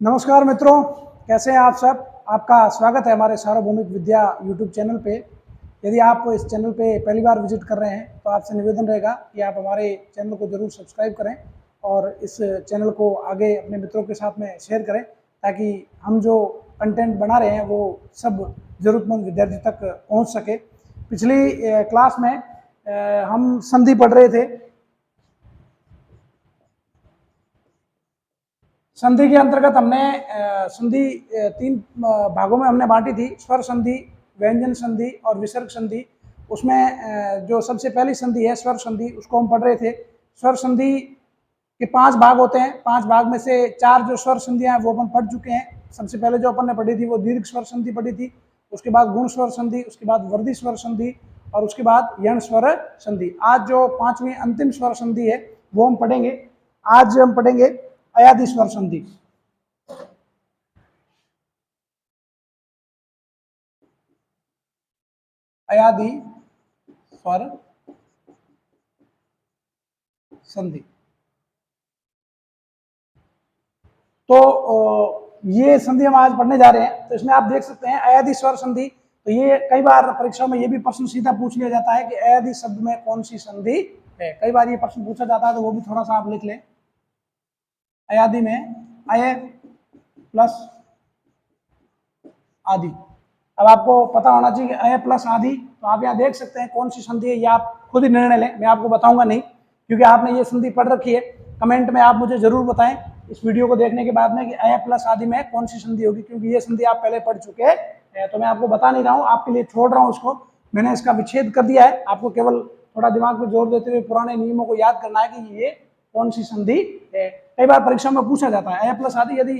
नमस्कार मित्रों, कैसे हैं आप सब। आपका स्वागत है हमारे सार्वभौमिक विद्या यूट्यूब चैनल पे। यदि आप इस चैनल पे पहली बार विजिट कर रहे हैं तो आपसे निवेदन रहेगा कि आप हमारे चैनल को जरूर सब्सक्राइब करें और इस चैनल को आगे अपने मित्रों के साथ में शेयर करें, ताकि हम जो कंटेंट बना रहे हैं वो सब ज़रूरतमंद विद्यार्थी तक पहुँच सके। पिछली क्लास में हम संधि पढ़ रहे थे। संधि के अंतर्गत हमने संधि तीन भागों में हमने बांटी थी, स्वर संधि, व्यंजन संधि और विसर्ग संधि। उसमें जो सबसे पहली संधि है स्वर संधि, उसको हम पढ़ रहे थे। स्वर संधि के 5 भाग होते हैं। 5 भाग में से 4 जो स्वर संधियां हैं वो अपन पढ़ चुके हैं। सबसे पहले जो अपन ने पढ़ी थी वो दीर्घ स्वर संधि पढ़ी थी, उसके बाद गुण स्वर संधि, उसके बाद वर्धी स्वर संधि और उसके बाद यण स्वर संधि। आज जो 5वीं अंतिम स्वर संधि है वो हम पढ़ेंगे। आज हम पढ़ेंगे अयादि स्वर संधि। अयादि स्वर संधि। तो ये संधि हम आज पढ़ने जा रहे हैं। तो इसमें आप देख सकते हैं अयादि स्वर संधि। तो ये कई बार परीक्षाओं में ये भी प्रश्न सीधा पूछ लिया जाता है कि अयादि शब्द में कौन सी संधि है। कई बार ये प्रश्न पूछा जाता है, तो वो भी थोड़ा सा आप लिख लें। अयादि में अय प्लस आदि। अब आपको पता होना चाहिए कि अय प्लस आदि। तो आप यहाँ देख सकते हैं कौन सी संधि है, ये आप खुद ही निर्णय लें, मैं आपको बताऊंगा नहीं, क्योंकि आपने ये संधि पढ़ रखी है। कमेंट में आप मुझे जरूर बताएं इस वीडियो को देखने के बाद में कि अय प्लस आदि में कौन सी संधि होगी, क्योंकि ये संधि आप पहले पढ़ चुके हैं। तो मैं आपको बता नहीं रहा हूँ, आपके लिए छोड़ रहा हूँ उसको। मैंने इसका विच्छेद कर दिया है। आपको केवल थोड़ा दिमाग में जोर देते हुए पुराने नियमों को याद करना है कि ये कौन सी संधि है। कई बार परीक्षा में पूछा जाता है अय प्लस आदि। यदि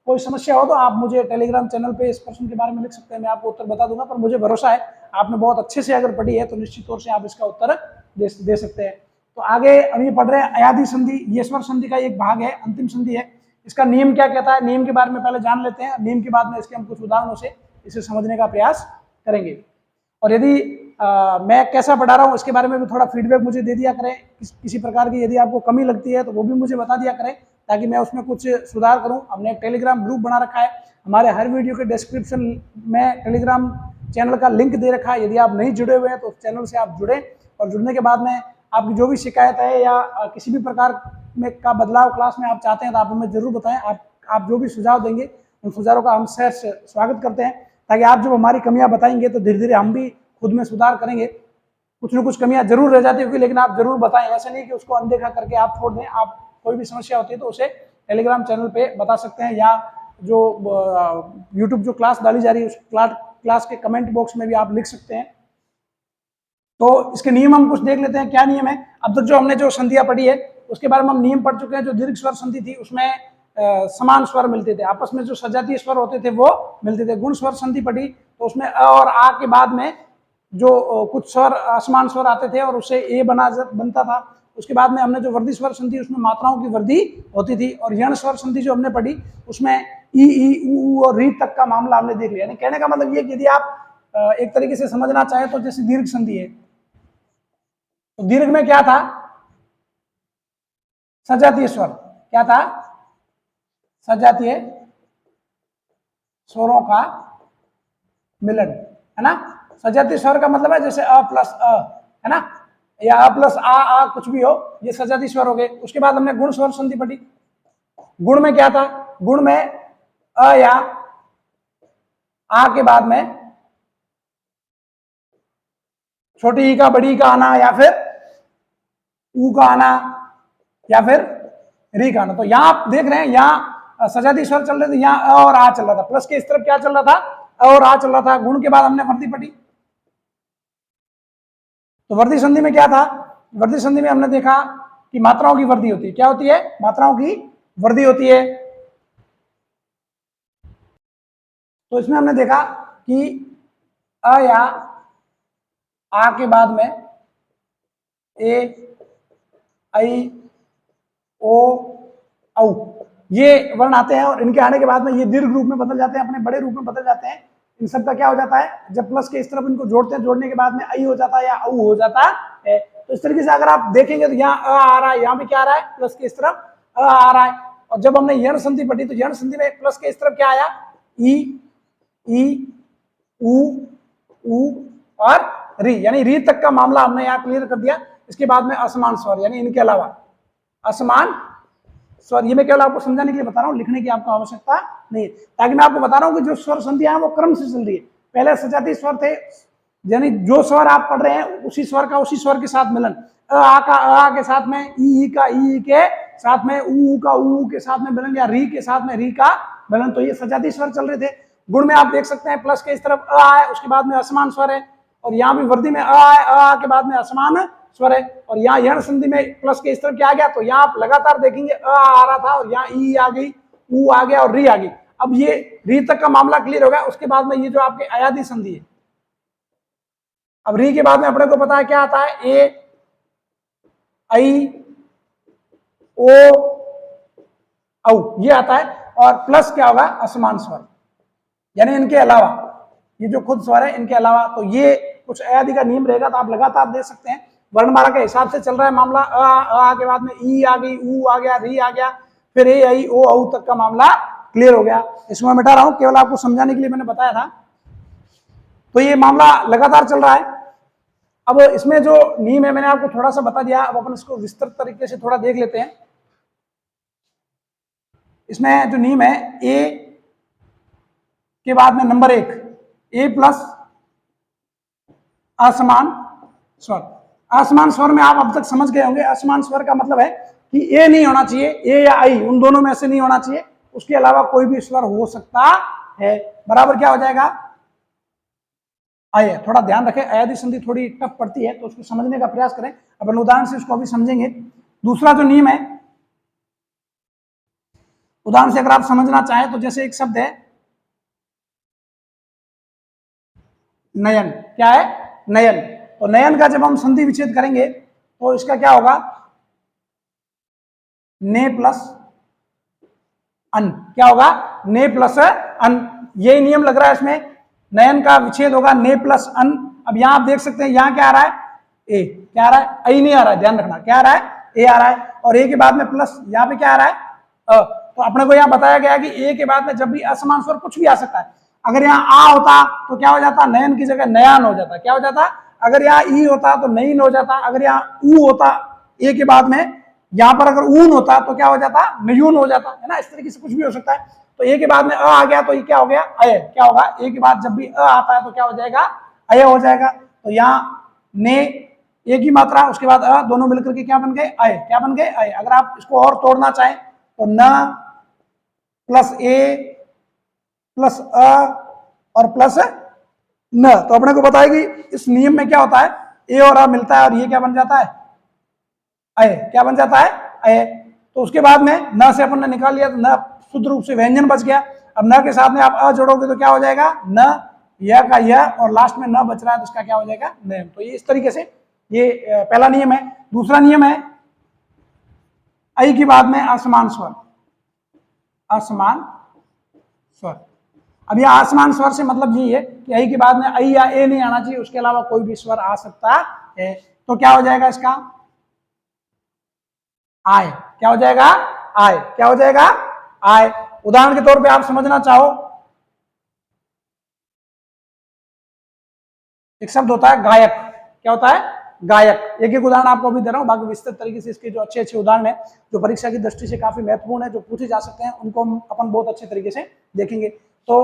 कोई समस्या हो तो आप मुझे टेलीग्राम चैनल पे इस प्रश्न के बारे में लिख सकते हैं, मैं आपको उत्तर बता दूंगा। पर मुझे भरोसा है आपने बहुत अच्छे से अगर पढ़ी है तो निश्चित तौर से आप इसका उत्तर दे सकते हैं। तो आगे हम ये पढ़ रहे हैं अयादि संधि। ये स्वर संधि का एक भाग है, अंतिम संधि है। इसका नियम क्या कहता है, नियम के बारे में पहले जान लेते हैं। नियम के बाद में इसके हम कुछ उदाहरणों से इसे समझने का प्रयास करेंगे। और यदि मैं कैसा पढ़ा रहा हूँ इसके बारे में भी थोड़ा फीडबैक मुझे दे दिया करें। किसी प्रकार की यदि आपको कमी लगती है तो वो भी मुझे बता दिया करें, ताकि मैं उसमें कुछ सुधार करूं। हमने एक टेलीग्राम ग्रुप बना रखा है। हमारे हर वीडियो के डिस्क्रिप्शन में टेलीग्राम चैनल का लिंक दे रखा है। यदि आप नहीं जुड़े हुए हैं तो चैनल से आप जुड़ें, और जुड़ने के बाद में आपकी जो भी शिकायत है या किसी भी प्रकार में का बदलाव क्लास में आप चाहते हैं तो आप हमें जरूर बताएं। आप जो भी सुझाव देंगे उन सुझावों का हम सहर्ष स्वागत करते हैं, ताकि आप जब हमारी कमियां बताएंगे तो धीरे धीरे हम भी खुद में सुधार करेंगे। कुछ न कुछ कमियां जरूर रह जाती होगी, लेकिन आप जरूर बताएं। ऐसा नहीं कि उसको अनदेखा करके आप छोड़ दें। आप कोई भी समस्या होती है तो उसे टेलीग्राम चैनल पे बता सकते हैं, या जो यूट्यूब जो क्लास डाली जा रही है उस क्लास के कमेंट बॉक्स में भी आप लिख सकते हैं। तो इसके नियम हम कुछ देख लेते हैं। क्या नियम है, अब तक जो हमने जो संधियां पढ़ी है उसके बारे में हम नियम पढ़ चुके हैं। जो दीर्घ स्वर संधि थी उसमें समान स्वर मिलते थे, आपस में जो सजातीय स्वर होते थे वो मिलते थे। गुण स्वर संधि पढ़ी तो उसमें अ और आ के बाद में जो कुछ स्वर असमान स्वर आते थे और उससे ए बनता था। उसके बाद में हमने जो वर्धी स्वर संधि उसमें मात्राओं की वृद्धि होती थी। और यण स्वर संधि जो हमने पढ़ी उसमें ई ऊ और री तक का मामला हमने देख लिया। यानी कहने का मतलब ये कि यदि आप एक तरीके से समझना चाहें तो जैसे दीर्घ संधि है, तो दीर्घ में क्या था, सजातीय स्वर। क्या था, सजातीय स्वरों का मिलन, है ना। सजातीय स्वर का मतलब है जैसे अ प्लस अ, है ना, या अ प्लस आ कुछ भी हो, ये सजातीय स्वर हो गए। उसके बाद हमने गुण स्वर संधि पढ़ी। गुण में क्या था, गुण में अ या आ के बाद में छोटी ई का बड़ी का आना, या फिर ऊ का आना, या फिर री का आना। तो यहां आप देख रहे हैं यहाँ सजातीय स्वर चल रहे थे, यहाँ अ और आ चल रहा था। प्लस के इस तरफ क्या चल रहा था, अ और आ चल रहा था। गुण के बाद हमने वर्धी पढ़ी। तो वर्धी संधि में क्या था, वर्धी संधि में हमने देखा कि मात्राओं की वृद्धि होती है। क्या होती है, मात्राओं की वृद्धि होती है। तो इसमें हमने देखा कि अ या आ के बाद में ए, आई, ओ, औ ये वर्ण आते हैं, और इनके आने के बाद में ये दीर्घ रूप में बदल जाते हैं, अपने बड़े रूप में बदल जाते हैं। इन सब का क्या हो जाता है, जब प्लस के इस तरफ इनको जोड़ते हैं, जोड़ने के बाद में आई हो जाता है या औ हो जाता है। तो इस तरीके से अगर आप देखेंगे तो यहाँ अ आ रहा है, यहाँ भी क्या आ रहा है, प्लस के इस तरफ अ आ रहा है। और जब हमने यण संधि पढ़ी तो यण संधि में प्लस के इस तरफ क्या आया, ई, उ और री, यानी री तक का मामला हमने यहाँ क्लियर कर दिया। इसके बाद में असमान स्वर, यानी इनके अलावा असमान स्वर, ये मैं केवल आपको समझाने के लिए बता रहा हूँ, लिखने की आपको आवश्यकता नहीं है, ताकि मैं आपको बता रहा हूँ कि जो स्वर संधियां हैं वो क्रम से चल रही है। पहले सजातीय स्वर थे, यानी जो स्वर आप पढ़ रहे हैं उसी स्वर का उसी स्वर के साथ मिलन, आ का आ के साथ में, ई का ई के साथ में, ऊ का ऊ के साथ में मिलन, या री के साथ में री का मिलन, तो ये सजातीय स्वर चल रहे थे। गुण में आप देख सकते हैं प्लस के इस तरफ अ है, उसके बाद में असमान स्वर है, और यहाँ भी वृद्धि में अ है, अ के बाद में असमान स्वर है, और यहाँ यण संधि में प्लस के इस तरफ क्या आ गया, तो यहाँ आप लगातार देखेंगे अ आ रहा था और यहाँ ई आ गई, ऊ आ गया और री आ गई। अब ये री तक का मामला क्लियर हो गया। उसके बाद में ये जो आपके अयादी संधि है, अब री के बाद में अपने को पता है क्या आता है, ए, आई, ओ, औ, ये आता है, और प्लस क्या होगा, असमान स्वर, यानी इनके अलावा, ये जो खुद स्वर है इनके अलावा। तो ये कुछ अयादी का नियम रहेगा, तो आप लगातार देख सकते हैं वर्णमाला के हिसाब से चल रहा है मामला। अ के बाद में ई आ गई, ऊ आ गया, री आ गया, फिर ए, आई, ओ, औ तक का मामला क्लियर हो गया। इसमें मिटा रहा हूं, केवल आपको समझाने के लिए मैंने बताया था। तो ये मामला लगातार चल रहा है। अब इसमें जो नियम है मैंने आपको थोड़ा सा बता दिया, अब अपन इसको विस्तृत तरीके से थोड़ा देख लेते हैं। इसमें जो नियम है, ए के बाद में नंबर 1, ए प्लस असमान स्वर। असमान स्वर में आप अब तक समझ गए होंगे, असमान स्वर का मतलब है कि ए नहीं होना चाहिए, ए या आई उन दोनों में से नहीं होना चाहिए, उसके अलावा कोई भी स्वर हो सकता है। बराबर क्या हो जाएगा, आइए थोड़ा ध्यान रखें, अयादी संधि थोड़ी टफ पड़ती है, तो उसको समझने का प्रयास करें। अपन उदाहरण से उसको अभी समझेंगे। दूसरा जो नियम है, उदाहरण से अगर आप समझना चाहें तो जैसे एक शब्द है नयन, क्या है, नयन। तो नयन का जब हम संधि विच्छेद करेंगे तो इसका क्या होगा, ने प्लस अन, क्या होगा, ने प्लस अन, यही नियम लग रहा है इसमें। नयन का विच्छेद होगा ने प्लस अन। अब यहां आप देख सकते हैं, यहां क्या आ रहा है, ए, क्या आ रहा है, आई नहीं आ रहा है, ध्यान रखना, क्या आ रहा है, ए आ रहा है, और ए के बाद में प्लस, यहां पे क्या आ रहा है, अ। तो अपने को यहां बताया गया कि ए के बाद में जब भी असमान स्वर कुछ भी आ सकता है। अगर यहाँ आ होता तो क्या हो जाता, नयन की जगह नयान हो जाता, क्या हो जाता, अगर यहाँ ई होता तो नईन हो जाता, अगर यहाँ ऊ होता ए के बाद में, यहाँ पर अगर ऊन होता तो क्या हो जाता, नयून हो जाता, है ना। इस तरीके से कुछ भी हो सकता है। तो ए के बाद में अ आ गया तो ये क्या हो गया, अय, क्या होगा, ए के बाद जब भी अ आता है तो क्या हो जाएगा, अय हो जाएगा। तो यहाँ ने ए की मात्रा, उसके बाद अ, दोनों मिलकर के क्या बन गए, अय, क्या बन गए, अय। अगर आप इसको और तोड़ना चाहें तो न प्लस ए प्लस अ और प्लस न, तो अपने को बताएगी इस नियम में क्या होता है, ए और अ मिलता है और ये क्या बन जाता है, अय, क्या बन जाता है, अय। तो उसके बाद में न से अपन ने निकाल लिया तो न शुद्ध रूप से व्यंजन बच गया। अब न के साथ में आप अ जोड़ोगे तो क्या हो जाएगा, न, यह का यह, और लास्ट में न बच रहा है तो इसका क्या हो जाएगा, न। तो ये इस तरीके से ये पहला नियम है। दूसरा नियम है, आई के बाद में असमान स्वर, असमान स्वर। अब यह आसमान स्वर से मतलब यही है कि आई के बाद में आई या ए नहीं आना चाहिए, उसके अलावा कोई भी स्वर आ सकता है। तो क्या हो जाएगा इसका, आय, क्या हो जाएगा, आय, क्या हो जाएगा, आय। उदाहरण के तौर पे आप समझना चाहो, एक शब्द होता है गायक, क्या होता है, गायक। एक एक उदाहरण आपको अभी दे रहा हूं, बाकी विस्तृत तरीके से इसके जो अच्छे अच्छे उदाहरण है जो परीक्षा की दृष्टि से काफी महत्वपूर्ण है, जो पूछे जा सकते हैं, उनको हम अपन बहुत अच्छे तरीके से देखेंगे। तो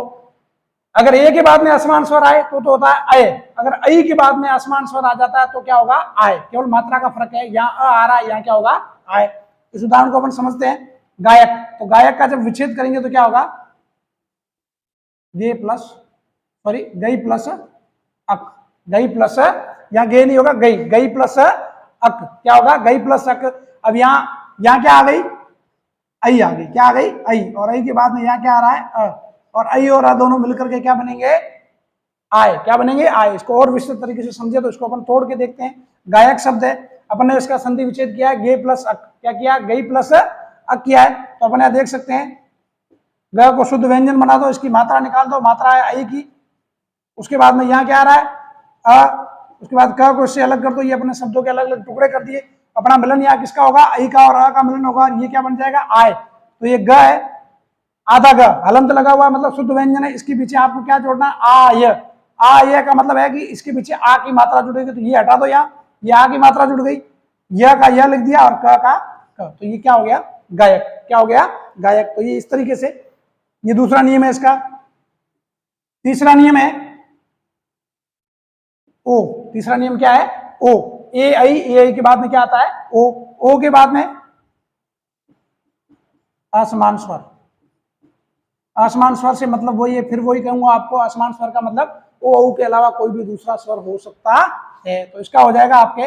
अगर ए के बाद में असमान स्वर आए तो होता है अय, अगर आई के बाद में असमान स्वर आ जाता है तो क्या होगा, आय। केवल मात्रा का फर्क है, यहाँ अ आ रहा है, यहाँ क्या होगा, आय। इस उदाहरण को अपन समझते हैं, गायक। तो गायक का जब विच्छेद करेंगे तो क्या होगा, गे प्लस, सॉरी गई प्लस अक, गई प्लस, यहाँ गे नहीं होगा, गई, गई प्लस अक, क्या होगा, गई प्लस अक। अब यहाँ क्या आ गई, आई आ गई, क्या आ गई, आई, और आई के बाद में यहाँ क्या आ रहा है, अ, और आई और अ दोनों मिलकर के क्या बनेंगे, आय, क्या बनेंगे, आय। इसको और विस्तृत तरीके से समझे तो इसको अपन तोड़ के देखते हैं। गायक शब्द है, अपन ने इसका संधि विच्छेद किया है, गे प्लस अक, क्या किया, गई प्लस अक किया है। तो अपन देख सकते हैं, ग को शुद्ध व्यंजन बना दो, इसकी मात्रा निकाल दो, मात्रा है आई की, उसके बाद में यहाँ क्या आ रहा है, अ, उसके बाद क को इससे अलग कर दो, ये अपने शब्दों के अलग अलग टुकड़े कर दिए। अपना मिलन यहाँ किसका होगा, आई का और अ का मिलन होगा, ये क्या बन जाएगा, आय। तो ये ग है, आधा ग, हलंत लगा हुआ है मतलब शुद्ध व्यंजन है, इसके पीछे आपको क्या जोड़ना है, आ य का मतलब है कि इसके पीछे आ की मात्रा जुड़ेगी, तो ये हटा दो यहाँ, ये आ की मात्रा जुड़ गई, य का य लिख दिया और क का क, तो ये क्या हो गया, गायक। क्या हो गया, गायक। तो ये इस तरीके से, ये दूसरा नियम है इसका। तीसरा नियम है ओ। तीसरा नियम क्या है, ओ। ए आई के बाद में क्या आता है, ओ के बाद में असमान स्वर। असमान स्वर से मतलब वही है, फिर वही कहूंगा आपको, असमान स्वर का मतलब ओ के अलावा कोई भी दूसरा स्वर हो सकता है। तो इसका हो जाएगा आपके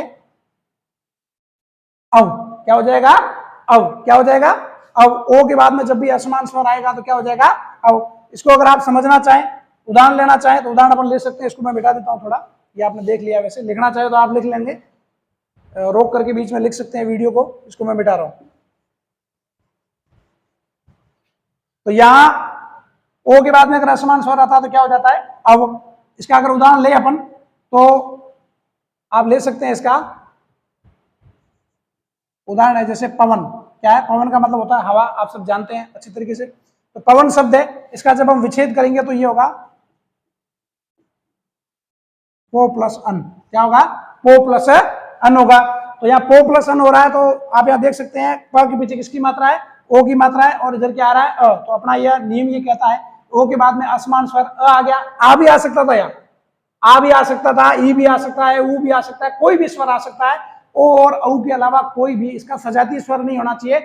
अव। क्या हो जाएगा, अव। क्या हो जाएगा, अव। ओ के बाद में जब भी असमान स्वर आएगा तो क्या हो जाएगा, अव। इसको अगर आप समझना चाहें, उदाहरण लेना चाहें तो उदाहरण अपन ले सकते हैं। इसको मैं मिटा देता हूं थोड़ा, ये आपने देख लिया, वैसे लिखना चाहे तो आप लिख लेंगे, रोक करके बीच में लिख सकते हैं वीडियो को, इसको मैं मिटा रहा हूं। तो यहां ओ के बाद में अगर असमान स्वर आता है तो क्या हो जाता है, अव। इसका अगर उदाहरण ले अपन तो आप ले सकते हैं, इसका उदाहरण है जैसे पवन। क्या है, पवन का मतलब होता है हवा, आप सब जानते हैं अच्छी तरीके से। तो पवन शब्द है, इसका जब हम विच्छेद करेंगे तो ये होगा पो प्लस अन। क्या होगा, पो प्लस अन होगा। तो यहाँ पो प्लस अन हो रहा है, तो आप यहाँ देख सकते हैं प के पीछे किसकी मात्रा है, ओ की मात्रा है, और इधर क्या आ रहा है, अ। तो अपना यह नियम ये कहता है, ओ के बाद में असमान स्वर अ आ गया, आ भी आ सकता था, यहाँ आ भी आ सकता था, ई भी आ सकता है, ऊ भी आ सकता है, कोई भी स्वर आ सकता है। ओ और औ के अलावा कोई भी इसका सजातीय स्वर नहीं होना चाहिए,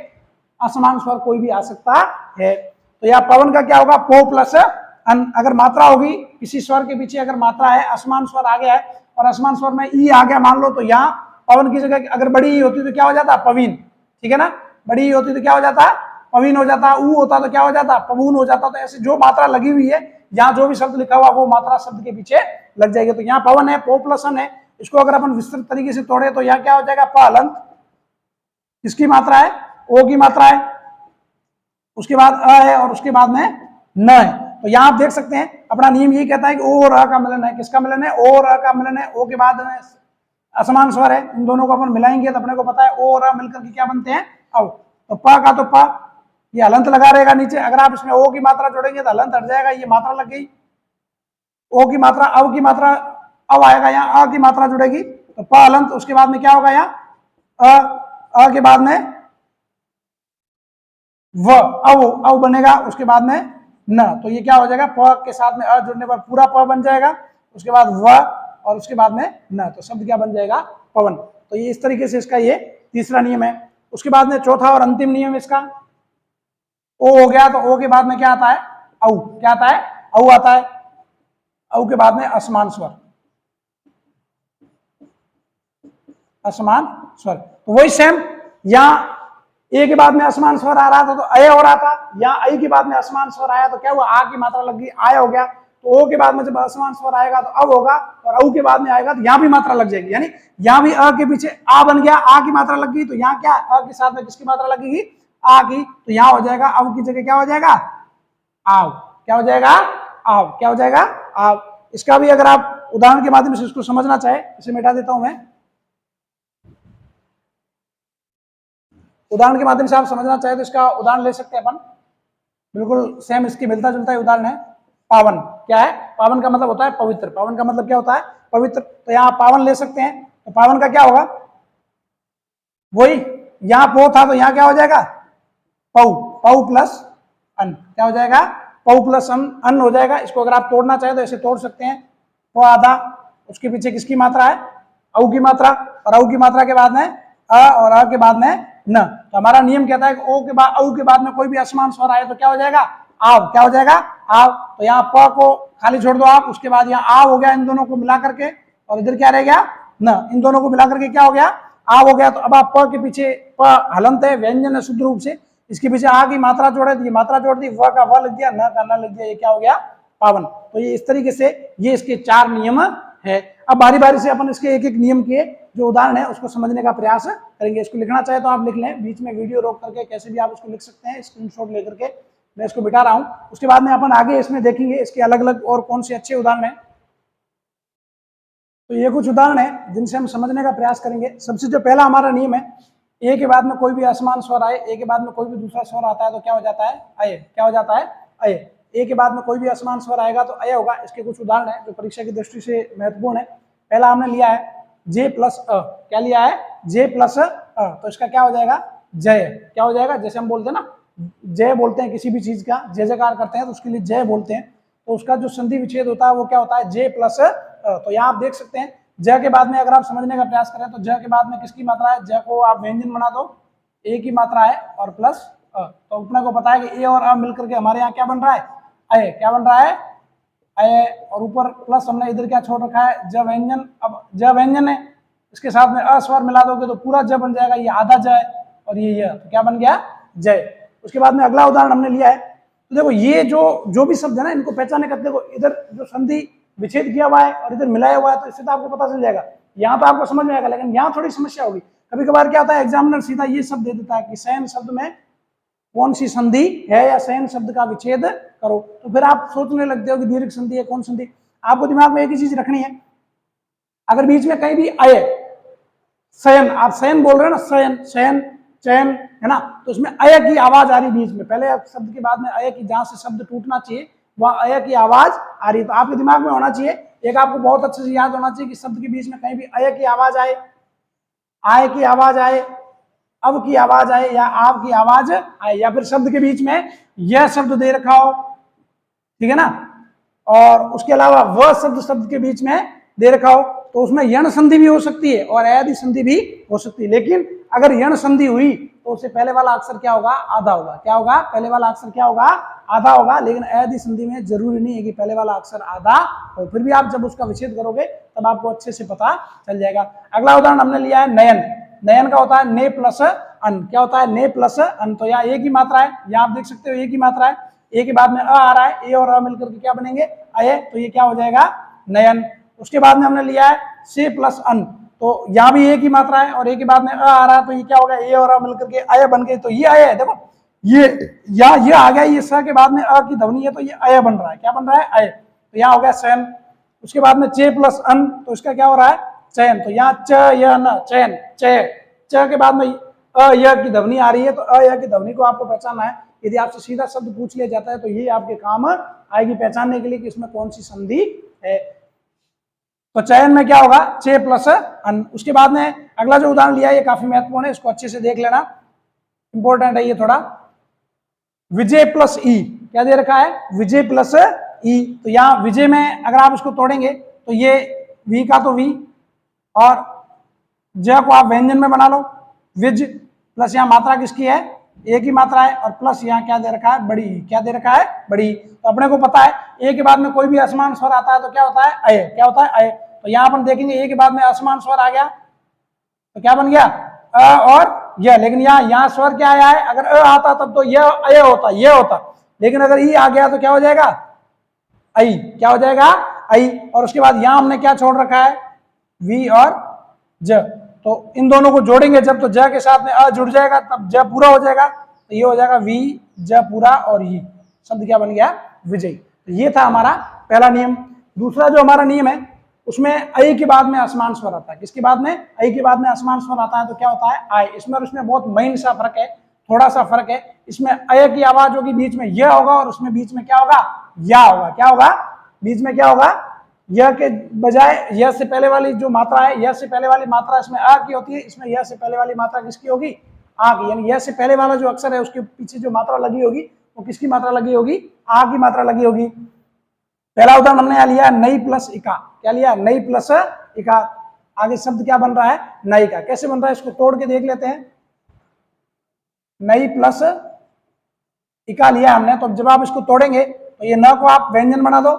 असमान स्वर कोई भी आ सकता है। तो यहाँ पवन का क्या होगा, पो प्लस अन। अगर मात्रा होगी, किसी स्वर के पीछे अगर मात्रा है, असमान स्वर आ गया है और असमान स्वर में ई आ गया मान लो, तो यहाँ पवन की जगह अगर बड़ी ई होती तो क्या हो जाता, पवीन। ठीक है ना, बड़ी ई होती तो क्या हो जाता, पवीन हो जाता। ऊ होता तो क्या हो जाता, पवून हो जाता। तो ऐसे जो मात्रा लगी हुई है, यहाँ जो भी शब्द लिखा हुआ वो मात्रा शब्द के पीछे लग जाएगी। तो यहाँ पवन है, पो प्लस अन है, इसको अगर अपन विस्तृत तरीके से तोड़े तो यहाँ क्या हो जाएगा, प अलंत, किसकी मात्रा है, ओ की मात्रा है, उसके बाद अ है और उसके बाद में न है। तो यहाँ आप देख सकते हैं अपना नियम यही कहता है कि ओ और अ का मिलन है। किसका मिलन है, ओ और अ का मिलन है। ओ के बाद में असमान स्वर है, इन दोनों को अपन मिलाएंगे तो अपने को पता है ओ और अ मिलकर के क्या बनते हैं, अव। तो प का तो प, ये हलंत लगा रहेगा नीचे, अगर आप इसमें ओ की मात्रा जोड़ेंगे तो हलंत हट जाएगा, ये मात्रा लग गई। ओ की मात्रा, अव की मात्रा, अव आएगा, यहाँ अ की मात्रा जुड़ेगी तो प हलंत। उसके बाद में क्या होगा, यहाँ अ के बाद में व, अव बनेगा, उसके बाद में न। तो ये क्या हो जाएगा, प के साथ में अ जुड़ने पर पूरा प बन जाएगा, उसके बाद व और उसके बाद में न, तो शब्द क्या बन जाएगा, पवन। तो ये इस तरीके से इसका ये तीसरा नियम है। उसके बाद में चौथा और अंतिम नियम इसका, ओ हो गया, तो ओ के बाद में क्या आता है, औ। क्या आता है, औ आता है। औ के बाद में असमान स्वर, असमान स्वर। तो वही सेम, यहाँ ए के बाद में असमान स्वर आ रहा था तो अय हो रहा था, या आई के बाद में असमान स्वर आया तो क्या हुआ, आ की मात्रा लग गई, आय हो गया। तो ओ के बाद में जब असमान स्वर आएगा तो अब होगा, और औ के बाद में आएगा तो यहाँ भी मात्रा लग जाएगी, यानी यहाँ भी अ के पीछे आ बन गया, आ की मात्रा लग गई, तो यहाँ क्या, अ के साथ में किसकी मात्रा लगेगी, आ की। तो यहाँ हो जाएगा, अब की जगह क्या हो जाएगा, आव। क्या हो जाएगा, आव। क्या हो जाएगा, आव। इसका भी अगर आप उदाहरण के माध्यम से इसको समझना चाहे, इसे मिटा देता हूं मैं। उदाहरण के माध्यम से आप समझना चाहे तो इसका उदाहरण ले सकते हैं अपन, बिल्कुल सेम इसकी मिलता जुलता उदाहरण है। पावन, क्या है, पावन का मतलब होता है पवित्र। पावन का मतलब क्या होता है, पवित्र। तो यहाँ पावन ले सकते हैं, तो पावन का क्या होगा, वही यहाँ पो था तो यहाँ क्या हो जाएगा, पौ। पौ प्लस अन। क्या हो जाएगा, पौ प्लस अन हो जाएगा। इसको अगर आप तोड़ना चाहे तो ऐसे तोड़ सकते हैं, पौ आधा, उसके पीछे किसकी मात्रा है, औ की मात्रा, और औ की मात्रा के बाद में अ और अ के बाद में न। तो हमारा नियम कहता है कि ओ के बाद, औ के बाद में कोई भी असमान स्वर आए तो क्या हो जाएगा, आव। क्या हो जाएगा, आव। तो यहाँ प को खाली छोड़ दो आप, उसके बाद यहाँ आव हो गया, इन दोनों को मिला करके, और इधर क्या रह गया, न। इन दोनों को मिला करके क्या हो गया, आव हो गया। तो अब आप प के पीछे, प हलंत है, व्यंजन है शुद्ध रूप से, इसके पीछे आ की मात्रा जोड़े तो ये मात्रा जोड़ दी, व का व लग दिया, न का न लग दिया, ये क्या हो गया, पावन। तो ये इस तरीके से ये इसके 4 नियम है। अब बारी बारी से अपन इसके एक एक नियम के जो उदाहरण है उसको समझने का प्रयास करेंगे। इसको लिखना चाहे तो आप लिख लें, बीच में वीडियो रोक करके कैसे भी आप उसको लिख सकते हैं, स्क्रीनशॉट लेकर के। मैं इसको बिठा रहा हूं, उसके बाद में अपन आगे इसमें देखेंगे इसके अलग अलग और कौन से अच्छे उदाहरण है। तो ये कुछ उदाहरण है जिनसे हम समझने का प्रयास करेंगे। सबसे जो पहला हमारा नियम है ए के बाद में कोई भी असमान स्वर आए, ए के बाद में कोई भी दूसरा स्वर आता है तो क्या हो जाता है, अय। क्या हो जाता है, अय। ए के बाद में कोई भी असमान स्वर आएगा तो अय होगा। इसके कुछ उदाहरण है जो परीक्षा की दृष्टि से महत्वपूर्ण है। पहला हमने लिया है जे प्लस अ। क्या लिया है, जे प्लस अ, तो इसका क्या हो जाएगा, जय। क्या हो जाएगा, जैसे हम बोलते हैं ना, जय बोलते हैं किसी भी चीज का, जय जयकार करते हैं तो उसके लिए जय बोलते हैं, तो उसका जो संधि विच्छेद होता है वो क्या होता है, जे प्लस अ। तो यहाँ आप देख सकते हैं ज के बाद में अगर आप समझने का प्रयास करें तो ज के बाद में किसकी मात्रा है, ज को आप व्यंजन बना दो, ए की मात्रा है और प्लस अ। तो अपने को पता है कि ए और अ मिलकर के हमारे यहाँ क्या बन रहा है, अय। क्या बन रहा है, अय। और ऊपर प्लस हमने इधर क्या छोड़ रखा है, ज व्यंजन। अब ज व्यंजन है, इसके साथ में अ स्वर मिला दोगे तो पूरा ज बन जाएगा, ये आधा ज है और ये तो क्या बन गया, जय। उसके बाद में अगला उदाहरण हमने लिया है, तो देखो ये जो भी शब्द है ना, इनको पहचाने करते देखो, इधर जो संधि विच्छेद किया हुआ है और इधर मिलाया हुआ है, तो इससे तो आपको पता चल जाएगा, यहाँ तो आपको समझ में आएगा। लेकिन यहाँ थोड़ी समस्या होगी, कभी कभार क्या होता है, एग्जामिनर सीधा ये शब्द दे देता है कि शयन शब्द में कौन सी संधि है या शयन शब्द का विच्छेद करो, तो फिर आप सोचने लगते हो कि दीर्घ संधि है, कौन संधि। आपको दिमाग में एक ही चीज रखनी है, अगर बीच में कहीं भी अय, शयन, आप शयन बोल रहे हो ना, शयन, शयन, चयन, है ना, तो उसमें अय की आवाज आ रही बीच में, पहले शब्द के बाद में अय की, जहां से शब्द टूटना चाहिए वहां अय की आवाज आ रही है, तो आपके दिमाग में होना चाहिए, एक आपको बहुत अच्छे से याद होना चाहिए कि शब्द के बीच में कहीं भी अय की आवाज आए, आय की आवाज आए, अब की आवाज आए या आप की आवाज आए, या फिर शब्द के बीच में यह शब्द दे रखा हो, ठीक है ना, और उसके अलावा वह शब्द के बीच में दे रखा हो, तो उसमें यण संधि भी हो सकती है और अयादि संधि भी हो सकती है। लेकिन अगर यण संधि हुई तो उससे पहले वाला अक्षर क्या होगा, आधा होगा। क्या होगा, पहले वाला अक्षर क्या होगा, आधा होगा। लेकिन अयादि संधि में जरूरी नहीं है कि पहले वाला अक्षर आधा हो, फिर भी आप जब उसका विच्छेद करोगे तब आपको अच्छे से पता चल जाएगा। अगला उदाहरण हमने लिया है नयन। नयन का होता है ने प्लस अन। क्या होता है, ने प्लस अन। तो यहाँ ए की मात्रा है, यहाँ आप देख सकते हो ए की मात्रा है, ए के बाद में अ आ रहा है, ए और अ मिलकर के क्या बनेंगे, अय। तो ये क्या हो जाएगा, नयन। उसके बाद में हमने लिया है से प्लस अन, तो यहाँ भी ए की मात्रा है और ए के बाद में अ आ रहा है, तो ये क्या होगा, ए और अ मिलकर के अय बन गई, तो ये अय है। देखो ये ये आ गया, ये स के बाद में अ की ध्वनि है तो ये अय बन रहा है। क्या बन रहा है, अय। तो यहाँ हो गया शयन। उसके बाद में चे प्लस अन, तो इसका क्या हो रहा है, चयन। तो यहाँ च य न, चयन, चय। च के बाद में अ य की ध्वनि आ रही है, तो अ य की ध्वनि को आपको पहचानना है। यदि आपसे सीधा शब्द पूछ लिया जाता है तो ये आपके काम आएगी पहचानने के लिए कि इसमें कौन सी संधि है। तो चयन में क्या होगा, चे प्लस अन। उसके बाद में अगला जो उदाहरण लिया है ये काफी महत्वपूर्ण है, इसको अच्छे से देख लेना, इंपॉर्टेंट है ये थोड़ा। विजय प्लस ई, क्या दे रखा है, विजय प्लस ई। तो यहाँ विजय में अगर आप इसको तोड़ेंगे तो ये वी का तो वी और ज को आप व्यंजन में बना लो, विज प्लस यहाँ मात्रा किसकी है, ए की मात्रा है, और प्लस यहाँ क्या दे रखा है, बड़ी। क्या दे रखा है, बड़ी। तो अपने को पता है ए के बाद में कोई भी असमान स्वर आता है तो क्या होता है, अय। क्या होता है, अय। तो यहाँ अपन देखेंगे ए के बाद में असमान स्वर आ गया तो क्या बन गया, अ और यह। लेकिन यहाँ स्वर क्या आया है, अगर अ आता तब तो यह अय होता, यह होता। लेकिन अगर ई आ गया तो क्या हो जाएगा, आई। क्या हो जाएगा, आई। और उसके बाद यहाँ हमने क्या छोड़ रखा है, वी और ज। तो इन दोनों को जोड़ेंगे जब, तो ज के साथ में अ जुड़ जाएगा, तब ज पूरा हो जाएगा। तो ये हो जाएगा वी ज पूरा और ई, शब्द क्या बन गया, विजय। तो ये था हमारा पहला नियम। दूसरा जो हमारा नियम है उसमें अय के बाद में असमान स्वर आता है। किसके बाद में, अय के बाद में असमान स्वर आता है तो क्या होता है, आय। इसमें और उसमें बहुत महीन सा फर्क है, थोड़ा सा फर्क है। इसमें अय की आवाज होगी, बीच में यह होगा, और उसमें बीच में क्या होगा, या होगा। क्या होगा, बीच में क्या होगा, यह के बजाय यह से पहले वाली जो मात्रा है, यह से पहले वाली मात्रा इसमें आ की होती है, इसमें यह से पहले वाली मात्रा किसकी होगी, आ की। यानी यह से पहले वाला जो अक्षर है उसके पीछे जो मात्रा लगी होगी वो किसकी मात्रा लगी होगी, आ की मात्रा लगी होगी। पहला उदाहरण हमने यहाँ लिया नई प्लस इका। क्या लिया, नई प्लस इका। आगे शब्द क्या बन रहा है, नायिका। कैसे बन रहा है, इसको तोड़ के देख लेते हैं। नई प्लस इका लिया हमने, तो जब आप इसको तोड़ेंगे तो ये न को आप व्यंजन बना दो,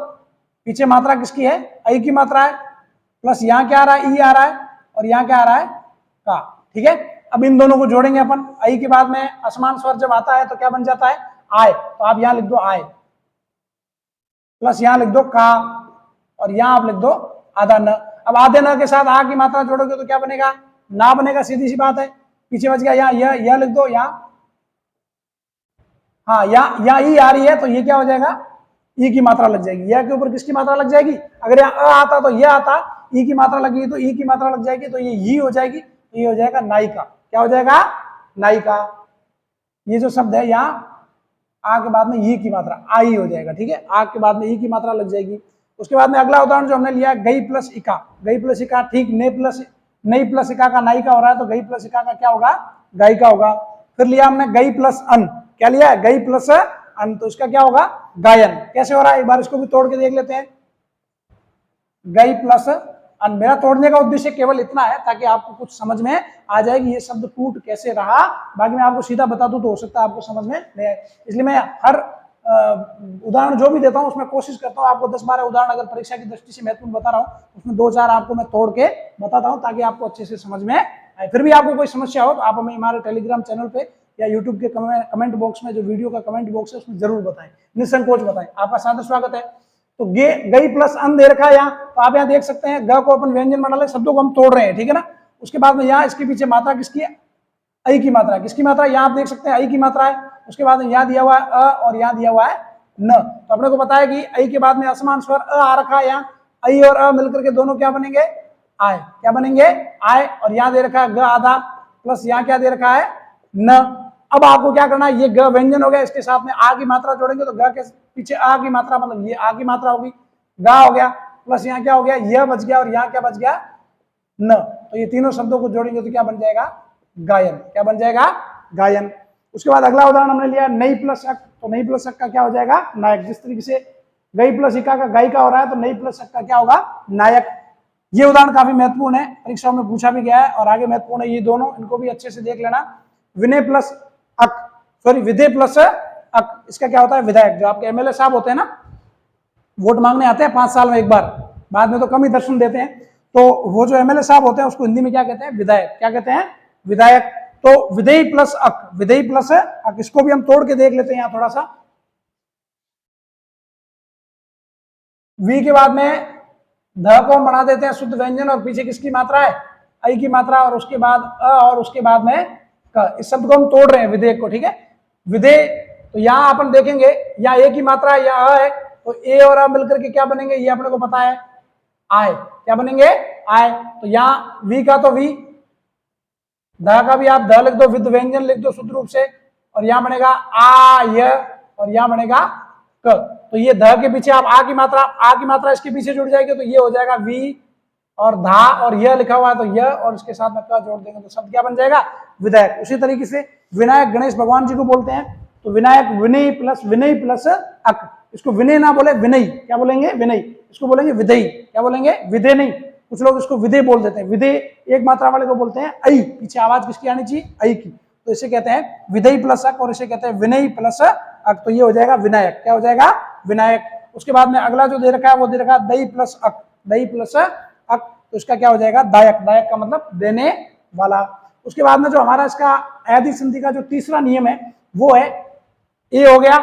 पीछे मात्रा किसकी है, अय की मात्रा है, प्लस यहाँ क्या आ रहा है, ई आ रहा है, और यहाँ क्या आ रहा है, का। ठीक है, अब इन दोनों को जोड़ेंगे अपन। अय के बाद में असमान स्वर जब आता है तो क्या बन जाता है, आय। तो आप यहाँ लिख दो आय, प्लस यहाँ लिख दो का, और यहाँ आप लिख दो आधा न। अब आधे न के साथ आ की मात्रा जोड़ोगे तो क्या बनेगा, ना बनेगा, सीधी सी बात है। पीछे बच गया यहाँ यह लिख दो, यहाँ हाँ, यहाँ ई आ रही है तो ये क्या हो जाएगा, ई की मात्रा लग जाएगी। यह के ऊपर किसकी मात्रा लग जाएगी, अगर यहाँ अ आता तो यह आता, ई की मात्रा लगी तो ई की मात्रा लग जाएगी, तो ये ही हो जाएगी, तो ये हो जाएगा नायिका। क्या हो जाएगा, नायिका। ये जो शब्द है यहाँ आ के बाद में ई की मात्रा आई हो जाएगा, ठीक है, आ के बाद में ई की मात्रा लग जाएगी। उसके बाद में अगला उदाहरण जो हमने लिया, गई प्लस इका, गई प्लस इका, ठीक, नई प्लस इका का नायिका हो रहा है, तो गई प्लस इका का क्या होगा, गायिका होगा। फिर लिया हमने गई प्लस अन, क्या लिया है, गई प्लस अन, तो इसका क्या होगा, गायन। कैसे हो रहा है, एक बार इसको भी तोड़ के देख लेते हैं। गई प्लस अन, मेरा तोड़ने का उद्देश्य केवल इतना है ताकि आपको कुछ समझ में आ जाए कि ये शब्द टूट कैसे रहा। बाकी मैं आपको सीधा बता दूं तो हो सकता है आपको समझ में नहीं आए, इसलिए मैं हर उदाहरण जो भी देता हूं उसमें कोशिश करता हूं आपको 10-12 उदाहरण अगर परीक्षा की दृष्टि से महत्वपूर्ण बता रहा हूं, उसमें 2-4 आपको मैं तोड़ के बताता हूं ताकि आपको अच्छे से समझ में आए। फिर भी आपको कोई समस्या हो तो आप हमें हमारे टेलीग्राम चैनल पे या यूट्यूब के कमेंट बॉक्स में, जो वीडियो का कमेंट बॉक्स है उसमें जरूर बताएं, निसंकोच बताएं। आपका सादर स्वागत है। तो गई प्लस अन दे रखा है यहाँ, तो आप यहाँ देख सकते हैं ग को अपन व्यंजन बना ले, शब्दों को हम तोड़ रहे हैं, ठीक है ना। उसके बाद में यहाँ इसके पीछे मात्रा किसकी है, आई की मात्रा है। किसकी मात्रा, यहाँ आप देख सकते हैं आई की मात्रा है। उसके बाद यहाँ दिया हुआ है अ और यहाँ दिया हुआ है न। तो अपने को पता है कि आई के बाद में असमान स्वर अ आ रखा है, यहाँ आई और अ मिलकर के दोनों क्या बनेंगे, आय, क्या बनेंगे, आय। और यहाँ दे रखा है ग आधा, प्लस यहाँ क्या दे रखा है, न। अब आपको क्या करना है, ये ग व्यंजन हो गया, इसके साथ में आ की मात्रा जोड़ेंगे तो ग के पीछे आ की मात्रा, मतलब ये आ की मात्रा होगी, गा हो गया, प्लस यहाँ क्या हो गया, यह बच गया, और यहाँ क्या बच गया, न। तो ये तीनों शब्दों को जोड़ेंगे तो क्या बन जाएगा, गायन। क्या बन जाएगा, गायन। उसके बाद अगला उदाहरण हमने लिया नई प्लस अक, तो नई प्लस अक का क्या हो जाएगा, नायक। जिस तरीके से गई प्लस इका का गायिका हो रहा है, तो नई प्लस अक का क्या होगा, नायक। ये उदाहरण काफी महत्वपूर्ण है, परीक्षाओं में पूछा भी गया है और आगे महत्वपूर्ण है ये दोनों, इनको भी अच्छे से देख लेना। विनय प्लस अक, सॉरी विधेय प्लस अक, इसका क्या होता है, विधायक। जो आपके एमएलए साहब होते हैं ना, वोट मांगने आते हैं 5 साल में एक बार, बाद में तो कम ही दर्शन देते हैं, तो वो जो एमएलए साहब होते हैं उसको हिंदी में क्या कहते हैं, विधायक। क्या कहते हैं, विधायक। तो विधेय प्लस अक, विधेय प्लस अक, इसको भी हम तोड़ के देख लेते हैं यहाँ थोड़ा सा। वी के बाद में ध को हम बना देते हैं शुद्ध व्यंजन, और पीछे किसकी मात्रा है, आई की मात्रा, और उसके बाद अ और उसके बाद में क। इस शब्द को हम तोड़ रहे हैं, विधेयक को, ठीक है, विधेय। तो यहाँ अपन देखेंगे यहाँ ए की मात्रा है या अ है, तो ए और अ मिलकर के क्या बनेंगे, ये अपने को पता है, आय। क्या बनेंगे, आय। तो यहाँ वी का तो वी, ध का भी आप ध लिख दो, विद व्यंजन लिख दो शुद्ध रूप से, और यहाँ बनेगा आ य, और यहाँ बनेगा क। तो ये ध के पीछे आप आ की मात्रा इसके पीछे जुड़ जाएगी, तो ये हो जाएगा वी, और धा और यह लिखा हुआ है तो यह, और इसके साथ में क जोड़ देंगे तो शब्द क्या बन जाएगा, विधायक। उसी तरीके से विनायक गणेश भगवान जी को बोलते हैं, तो विनायक विनय प्लस अक, इसको विनय ना बोले विनय, क्या बोलेंगे, विनय। इसको बोलेंगे विधेय, क्या बोलेंगे, विधेय नहीं, कुछ लोग इसको विधेय बोल देते हैं। विधेय एक मात्रा वाले को बोलते हैं आई, पीछे आवाज किसकी आनी चाहिए, आई की, तो इसे कहते हैं विधेय प्लस अक, और इसे कहते हैं विनय प्लस अक, तो ये हो जाएगा विनायक। क्या हो जाएगा, विनायक। उसके बाद में अगला जो दे रखा है वो दे रखा है दई प्लस अक, दई प्लस अक, तो इसका क्या हो जाएगा, दायक। दायक का मतलब देने वाला। उसके बाद में जो हमारा इसका अयादी संधि का जो तीसरा नियम है वो है, ए हो गया,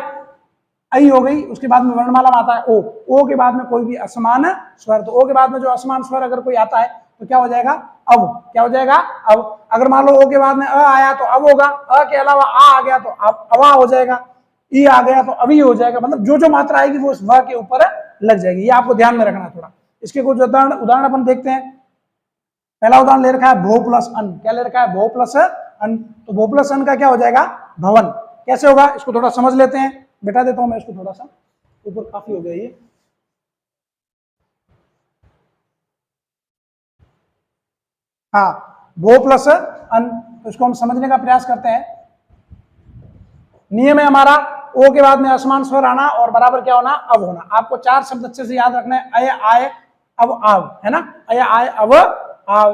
आई हो गई, उसके बाद में वर्णमाला में आता है ओ, ओ के बाद में कोई भी असमान स्वर, तो ओ के बाद में जो असमान स्वर अगर कोई आता है तो क्या हो जाएगा, अब। क्या हो जाएगा, अब। अगर मान लो ओ के बाद में अ आया तो अब होगा, अ के अलावा आ गया तो अब अवा हो जाएगा, ई आ गया तो अभी हो जाएगा, मतलब जो जो मात्रा आएगी वो उस व के ऊपर लग जाएगी। ये आपको ध्यान में रखना थोड़ा। इसके कुछ उदाहरण अपन देखते हैं। पहला उदाहरण ले रखा है भो प्लस अन, क्या ले रखा है, भो प्लस अन, तो भो प्लस अन का क्या हो जाएगा, भवन। कैसे होगा, इसको थोड़ा समझ लेते हैं, बिठा देता हूं मैं इसको थोड़ा सा ऊपर, काफी हो गया ये। हाँ, भो प्लस अन, तो इसको हम समझने का प्रयास करते हैं। नियम है हमारा, ओ के बाद में असमान स्वर आना और बराबर क्या होना, अब होना। आपको 4 शब्द अच्छे से याद रखना है, अय आय अब आव, है ना, अय आय अब आव।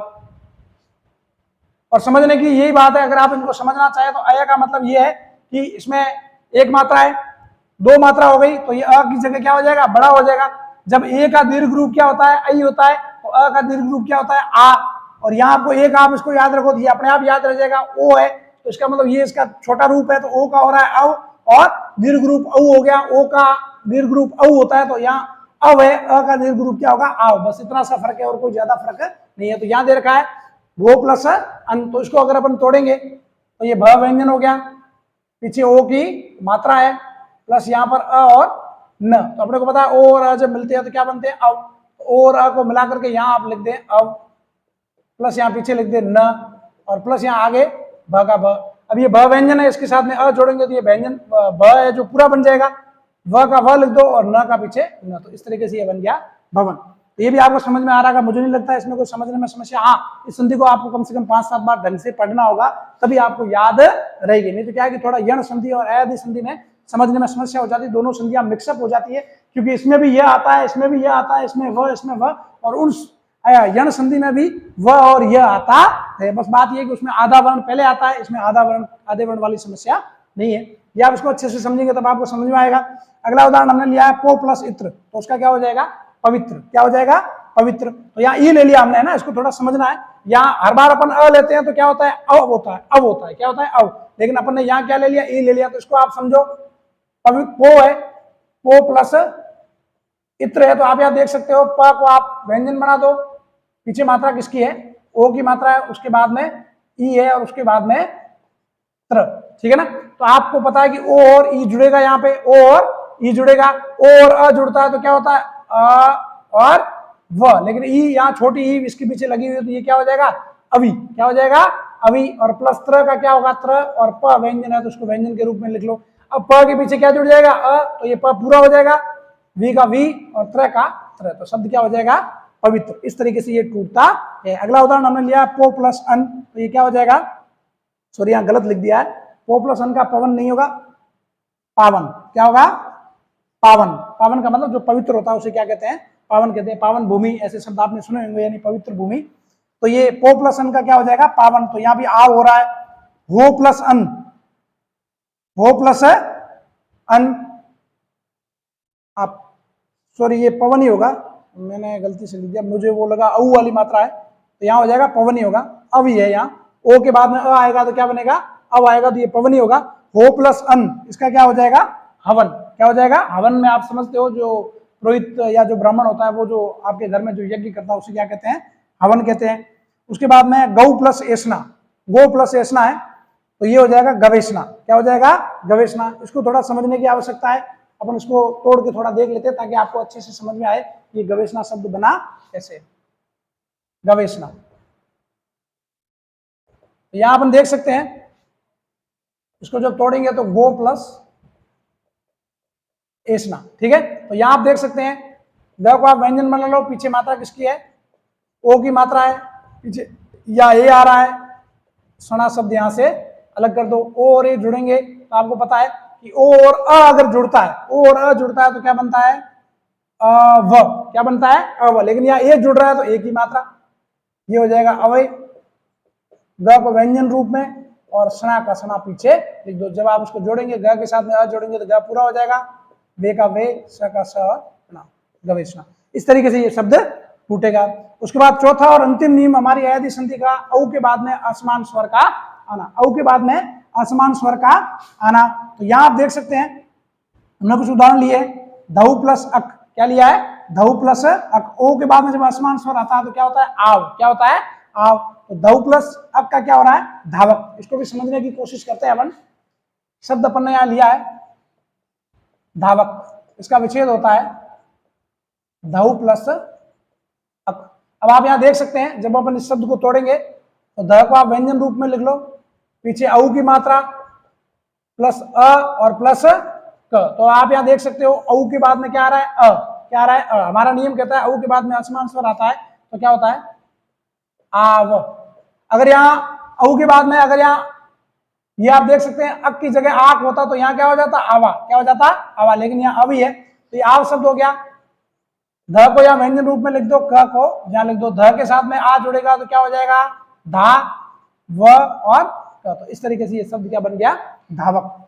और समझने की यही बात है, अगर आप इनको समझना चाहे तो अय का मतलब ये है कि इसमें एक मात्रा है, 2 मात्रा हो गई, तो ये अ की जगह क्या हो जाएगा, बड़ा हो जाएगा। जब ए का दीर्घ रूप क्या होता है, आई होता है, तो अ का दीर्घ रूप क्या होता है, आ। और यहाँ आपको एक, आप इसको याद रखो, ये अपने आप याद रह जाएगा, ओ है, तो इसका मतलब ये इसका छोटा रूप है, तो ओ का हो रहा है अव, और दीर्घ रूप औ हो गया, ओ का दीर्घ रूप औ होता है, तो यहाँ अव है, अ का दीर्घ रूप क्या होगा, आव। बस इतना सा फर्क है और कोई ज्यादा फर्क नहीं है। तो यहाँ दे रखा है वो प्लस अन, तो इसको अगर अपन तोड़ेंगे तो ये भ व्यंजन हो गया, पीछे ओ की मात्रा है, प्लस यहाँ पर अ और न। तो अपने को पता है ओ और अ जब मिलते हैं तो क्या बनते हैं, अव। ओ और अ को मिला करके यहाँ आप लिख दें अव, प्लस यहाँ पीछे लिख दें न, और प्लस यहाँ आगे भ का भ। अब ये भ व्यंजन है, इसके साथ में अ जोड़ेंगे तो ये व्यंजन भ है जो पूरा बन जाएगा। व का व लिख दो और न का पीछे न, तो इस तरीके से ये बन गया भवन। तो ये भी आपको समझ में आ रहा है, मुझे नहीं लगता इसमें कोई समझने में समस्या। हाँ, इस संधि को आपको कम से कम 5-7 बार ढंग से पढ़ना होगा, तभी आपको याद रहेगी। नहीं तो क्या है कि थोड़ा यण संधि और अयादि संधि में समझने में समस्या हो जाती है, दोनों संधियां मिक्सअप हो जाती है, क्योंकि इसमें भी यह आता है, इसमें भी यह आता है, इसमें व, और उन यण संधि में भी व और यह आता है। बस बात यह है कि उसमें आधा वर्ण पहले आता है, इसमें आधे वर्ण वाली समस्या नहीं है। ये आप इसको अच्छे से समझेंगे तब आपको समझ में आएगा। अगला उदाहरण हमने लिया है पो प्लस इत्र, तो उसका क्या हो जाएगा? पवित्र। क्या हो जाएगा? पवित्र। तो यहाँ ई ले लिया हमने, है ना, इसको थोड़ा समझना है। यहाँ हर बार अपन अ लेते हैं तो क्या होता है? अव होता है, अव होता है। क्या होता है? अव। लेकिन अपन ने यहाँ क्या ले लिया? ई ले लिया। तो इसको आप समझो पो है, पो प्लस इत्र है, तो आप यहाँ देख सकते हो प को आप व्यंजन बना दो, पीछे मात्रा किसकी है? ओ की मात्रा है, उसके बाद में ई है और उसके बाद में त्र। ठीक है ना? तो आपको पता है कि ओ और ई जुड़ेगा, यहाँ पे ओ और ई जुड़ेगा, ओ और अ जुड़ता है तो क्या होता है? अ और व। लेकिन ई यहाँ छोटी ई इसके पीछे लगी हुई है तो ये क्या हो जाएगा? अवि। क्या हो जाएगा? अवि। और प्लस त्र का क्या होगा? त्र। और प व्यंजन है तो उसको व्यंजन के रूप में लिख लो। अब प के पीछे क्या जुड़ जाएगा? अ, तो ये प पूरा हो जाएगा, वी का वी और त्र का त्र, तो शब्द क्या हो जाएगा? पवित्र। इस तरीके से ये टूटता है। अगला उदाहरण हमने लिया पो प्लस अन, तो ये क्या हो जाएगा? सॉरी, यहाँ गलत लिख दिया है, पो प्लस अन का पवन नहीं होगा, पावन। क्या होगा? पावन। पावन का मतलब जो पवित्र होता है उसे क्या कहते हैं? पावन कहते हैं। पावन भूमि, ऐसे शब्द आपने सुने होंगे, यानी पवित्र भूमि। तो ये पो प्लस अन का क्या हो जाएगा? पावन। तो यहाँ भी आव हो रहा है, हो प्लस अन, हो प्लस अन। आप सॉरी, ये पवन ही होगा, मैंने गलती से लिख दिया, मुझे वो लगा औ वाली मात्रा है, तो यहाँ हो जाएगा पवन ही होगा। अब ही है, यहाँ ओ के बाद में अ आएगा तो क्या बनेगा? अब आएगा तो ये पवन ही होगा। हो प्लस अन, इसका क्या हो जाएगा? हवन। क्या हो जाएगा? हवन में आप समझते हो, जो पुरोहित या जो ब्राह्मण होता है वो जो आपके घर में जो यज्ञ करता है उसे क्या कहते हैं? हवन कहते हैं। उसके बाद में गौ प्लस एसना, गो प्लस एसना है तो ये हो जाएगा गवेषणा। क्या हो जाएगा? गवेषणा। इसको थोड़ा समझने की आवश्यकता है, अपन इसको तोड़ के थोड़ा देख लेते हैं ताकि आपको अच्छे से समझ में आए कि गवेषणा शब्द बना कैसे। गवेषणा, तो यहां अपन देख सकते हैं, इसको जब तोड़ेंगे तो गो प्लस एसना। ठीक है, तो यहां आप देख सकते हैं ग को आप व्यंजन बना लो, पीछे मात्रा किसकी है? ओ की मात्रा है, पीछे या ए आ रहा है, सना शब्द यहां से अलग कर दो। ओ और ए जुड़ेंगे तो आपको पता है कि ओ और अ अगर जुड़ता है, ओ और अ जुड़ता है तो क्या बनता है? व। क्या बनता है? अव। लेकिन यहाँ ए जुड़ रहा है तो एक ही मात्रा, ये हो जाएगा अवय। ग को व्यंजन रूप में और सना का सना पीछे लिख दो। जब आप उसको जोड़ेंगे, ग के साथ में अ जोड़ेंगे तो ग पूरा हो जाएगा, वे का वे, स का स, गवेषणा। इस तरीके से ये शब्द टूटेगा। उसके बाद चौथा और अंतिम नियम हमारी अयादि संधि का, औ के बाद में असमान स्वर का आना। औ के बाद में असमान स्वर का आना। तो यहां आप देख सकते हैं हमने कुछ उदाहरण लिए, धऊ प्लस अक। क्या लिया है? धऊ प्लस अक। ओ के बाद में जब असमान स्वर आता है तो क्या होता है? आव। क्या होता है? आव। तो धऊ प्लस अक का क्या हो रहा है? धावक। इसको भी समझने की कोशिश करते हैं अपन। शब्द अपन ने यहां लिया है धावक, इसका विच्छेद होता है धऊ प्लस अक। अब आप यहां देख सकते हैं जब अपन इस शब्द को तोड़ेंगे तो ध को आप व्यंजन रूप में लिख लो, पीछे औ की मात्रा प्लस अ और प्लस क। तो आप यहां देख सकते हो औ के बाद में क्या आ रहा है? अ। क्या आ रहा है? अ। हमारा नियम कहता है औ के बाद में असमान स्वर आता है तो क्या होता है? आव। अगर यहाँ औ के बाद में, अगर यहाँ ये आप देख सकते हैं अक की जगह आक होता तो यहाँ क्या हो जाता? आवा। क्या हो जाता? आवा। लेकिन यहाँ अभी है तो ये आव शब्द हो गया। ध को यहाँ व्यंजन रूप में लिख दो, क को यहाँ लिख दो, ध के साथ में आ जुड़ेगा तो क्या हो जाएगा? धा, व और क। तो इस तरीके से ये शब्द क्या बन गया? धावक।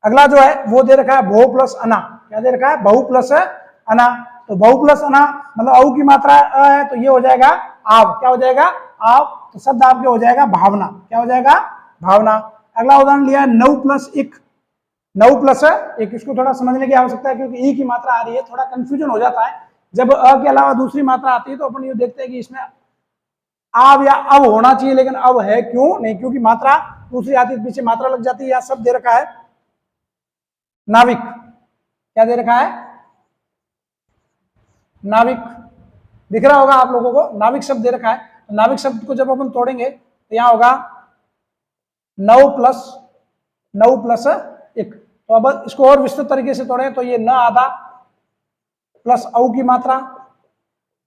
अगला जो है वो दे रखा है बहु प्लस अना। क्या दे रखा है? बहु प्लस अना। तो बहु प्लस अना मतलब औ की मात्रा अ है तो ये हो जाएगा आव। क्या हो जाएगा? आव। तो शब्द आपके हो जाएगा भावना। क्या हो जाएगा? भावना। अगला उदाहरण लिया नौ प्लस इक। नौ प्लस एक, इसको थोड़ा समझने की आवश्यकता है क्योंकि ई की मात्रा आ रही है, थोड़ा कंफ्यूजन हो जाता है जब अ के अलावा दूसरी मात्रा आती है। तो अपन ये देखते हैं कि इसमें आव या अब होना चाहिए, लेकिन अब है क्यों नहीं? क्योंकि मात्रा दूसरी आती है, पीछे मात्रा लग जाती है। यहाँ शब्द दे रखा है नाविक। क्या दे रखा है? नाविक। दिख रहा होगा आप लोगों को, नाविक शब्द दे रखा है। नाविक शब्द को जब अपन तोड़ेंगे तो यहाँ होगा 9 प्लस 1। तो अब इसको और विस्तृत तरीके से तोड़ें तो ये न आधा प्लस औ की मात्रा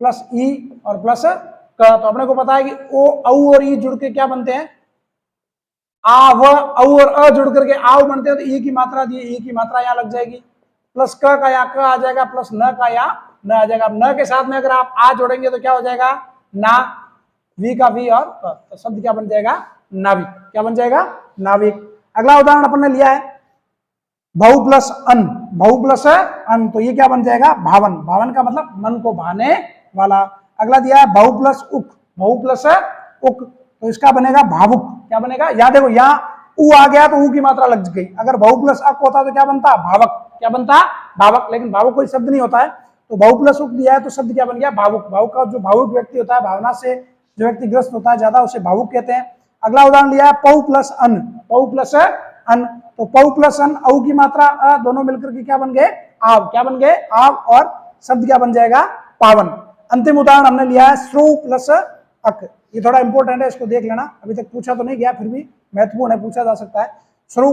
प्लस ई और प्लस क। तो अपने को पता है कि ओ औ और ई जुड़ के क्या बनते हैं, आ व औ और अ जुड़ करके आव बनते हैं। तो ई की मात्रा दी, ई की मात्रा यहाँ लग जाएगी, प्लस क का यहाँ क आ जाएगा, प्लस न का यहाँ न आ जाएगा। अब न के साथ में अगर आप आ जोड़ेंगे तो क्या हो जाएगा, ना, वी का वी और क। तो शब्द क्या बन जाएगा, नाविक। क्या बन जाएगा, नाविक। अगला उदाहरण अपन ने लिया है बहु प्लस अन, बहु प्लस अन, तो ये क्या बन जाएगा, भावन। भावन का मतलब मन को भाने वाला। अगला दिया है बहु प्लस उक, बहु प्लस उक, तो इसका बनेगा भावुक। क्या बनेगा, या देखो यहाँ उ आ गया तो उ की मात्रा लग गई। अगर बहु प्लस अक होता तो क्या बनता, भावक। क्या बनता, भावक। लेकिन भावुक कोई शब्द नहीं होता है, तो बहु प्लस उक दिया है तो शब्द क्या बन गया, भावुक। भावुक का जो भावुक व्यक्ति होता है, भावना से जो व्यक्ति ग्रस्त होता है ज्यादा, उसे भावुक कहते हैं। अगला उदाहरण लिया है पौ प्लस अन, पौ प्लस अन, तो पौ प्लस अन, औ की मात्रा अ, दोनों मिलकर के क्या बन गए, आव। क्या बन गए, आव, और शब्द क्या बन जाएगा, पावन। अंतिम उदाहरण हमने लिया है श्रु प्लस अक। ये थोड़ा इंपॉर्टेंट है, इसको देख लेना, अभी तक पूछा तो नहीं गया, फिर भी महत्वपूर्ण है, पूछा जा सकता है। श्रु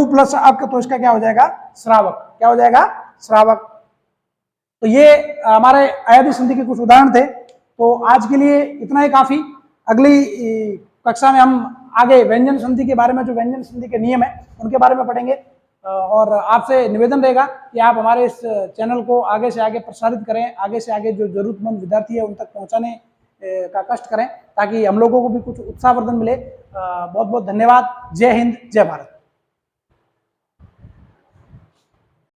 प्लस अक, तो इसका क्या हो जाएगा, श्रावक। क्या हो जाएगा, श्रावक। तो ये हमारे अयादी संधि के कुछ उदाहरण थे। तो आज के लिए इतना ही काफी। अगली कक्षा में हम आगे व्यंजन संधि के बारे में, जो व्यंजन संधि के नियम है उनके बारे में पढ़ेंगे। और आपसे निवेदन रहेगा कि आप हमारे इस चैनल को आगे से आगे प्रसारित करें, आगे से आगे जो जरूरतमंद विद्यार्थी है उन तक पहुंचाने का कष्ट करें, ताकि हम लोगों को भी कुछ उत्साहवर्धन मिले। बहुत बहुत धन्यवाद। जय हिंद, जय भारत।